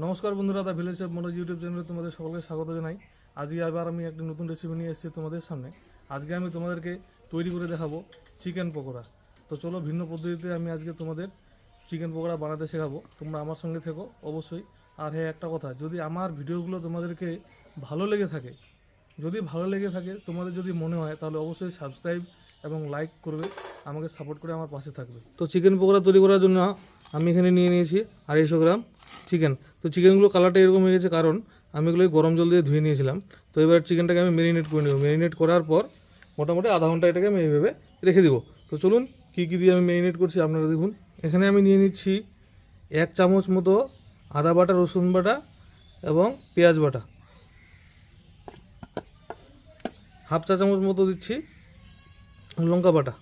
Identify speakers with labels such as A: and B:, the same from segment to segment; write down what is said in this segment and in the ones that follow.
A: নমস্কার বন্ধুরা, দা village chef Manoj YouTube চ্যানেলে তোমাদের সকলকে স্বাগত জানাই। আজকে আবার আমি একটা নতুন রেসিপি নিয়ে এসেছি তোমাদের সামনে। আজকে আমি তোমাদেরকে তৈরি করে দেখাবো চিকেন পকোড়া। তো চলো, ভিন্ন পদ্ধতিতে আমি আজকে তোমাদের চিকেন পকোড়া বানাতে শেখাবো। তোমরা আমার সঙ্গে থেকো অবশ্যই। আর হ্যাঁ, একটা কথা, যদি আমার ভিডিওগুলো তোমাদেরকে ভালো লেগে থাকে, তোমাদের যদি মনে হয়, তাহলে অবশ্যই সাবস্ক্রাইব এবং লাইক করবে, আমাকে সাপোর্ট করে আমার পাশে থাকবে। তো চিকেন পকোড়া তৈরি করার জন্য আমি এখানে নিয়ে নিয়েছি 250 গ্রাম চিকেন। তো চিকেনগুলো কালারটা এরকম হয়ে গেছে, কারণ আমি এগুলো গরম জল দিয়ে ধুয়ে নিয়েছিলাম। তো এবার চিকেনটাকে আমি ম্যারিনেট করে নেব। ম্যারিনেট করার পর মোটামুটি আধা ঘন্টা এটাকে আমি এইভাবে রেখে দেবো। তো চলুন, কী কী দিয়ে আমি ম্যারিনেট করছি আপনারা দেখুন। এখানে আমি নিয়ে নিচ্ছি 1 চামচ মতো আদা বাটা, রসুন বাটা এবং পেঁয়াজ বাটা। হাফ চা চামচ মতো দিচ্ছি লঙ্কা বাটা।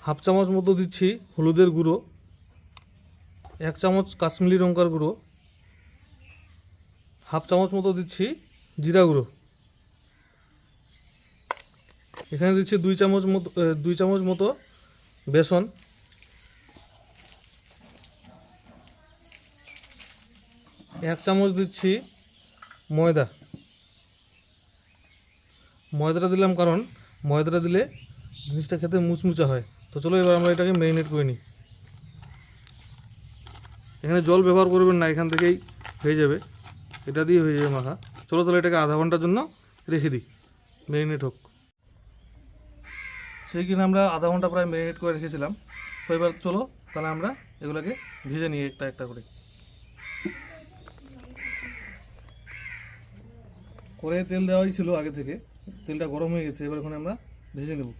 A: হাফ চামচ মতো দিচ্ছি হলুদের গুঁড়ো। 1 চামচ কাশ্মীরি লঙ্কার গুঁড়ো। হাফ চামচ মতো দিচ্ছি জিরা গুঁড়ো। এখানে দিচ্ছি 2 চামচ মতো বেসন। 1 চামচ দিচ্ছি ময়দা। ময়দাটা দিলাম কারণ ময়দাটা দিলে জিনিসটা খেতে মুচমুচা হয়। তো চলো, এবার আমরা এটাকে ম্যারিনেট করে নিই। এখানে জল ব্যবহার করবেন না, এখান থেকেই হয়ে যাবে, এটা দিয়ে হয়ে যাবে মাখা। চলো তাহলে এটাকে আধা ঘন্টার জন্য রেখে দিই, ম্যারিনেট হোক। সেই কিনা আমরা আধা ঘন্টা প্রায় ম্যারিনেট করে রেখেছিলাম। তো এবার চলো তাহলে আমরা এগুলোকে ভেজে নিই একটা একটা করে। কড়াইয়ে তেল দেওয়াই ছিল আগে থেকে, তেলটা গরম হয়ে গেছে। এবার ওখানে আমরা ভেজে নেব।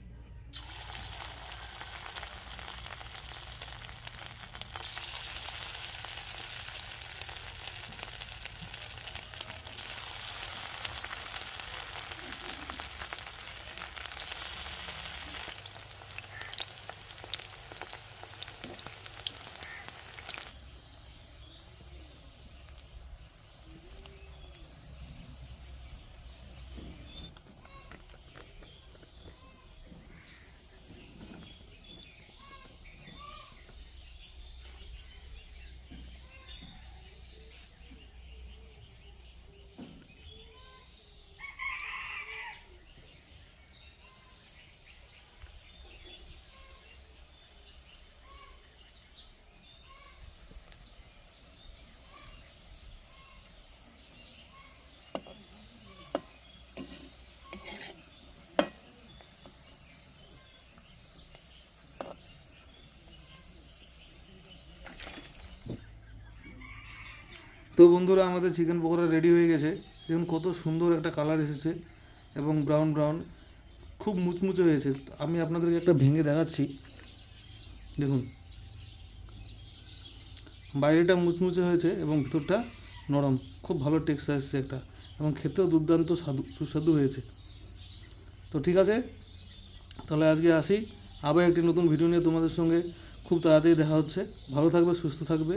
A: তো বন্ধুরা, আমাদের চিকেন পকোড়া রেডি হয়ে গেছে। দেখুন কত সুন্দর একটা কালার এসেছে এবং ব্রাউন ব্রাউন, খুব মুচমুচে হয়েছে। আমি আপনাদেরকে একটা ভেঙে দেখাচ্ছি। দেখুন, বাইরেটা মুচমুচে হয়েছে এবং ভিতরটা নরম, খুব ভালো টেক্সচার এসেছে একটা, এবং খেতেও দুর্দান্ত সুস্বাদু হয়েছে। তো ঠিক আছে, তাহলে আজকে আসি। আবার একটি নতুন ভিডিও নিয়ে তোমাদের সঙ্গে খুব তাড়াতাড়ি দেখা হচ্ছে। ভালো থাকবে, সুস্থ থাকবে।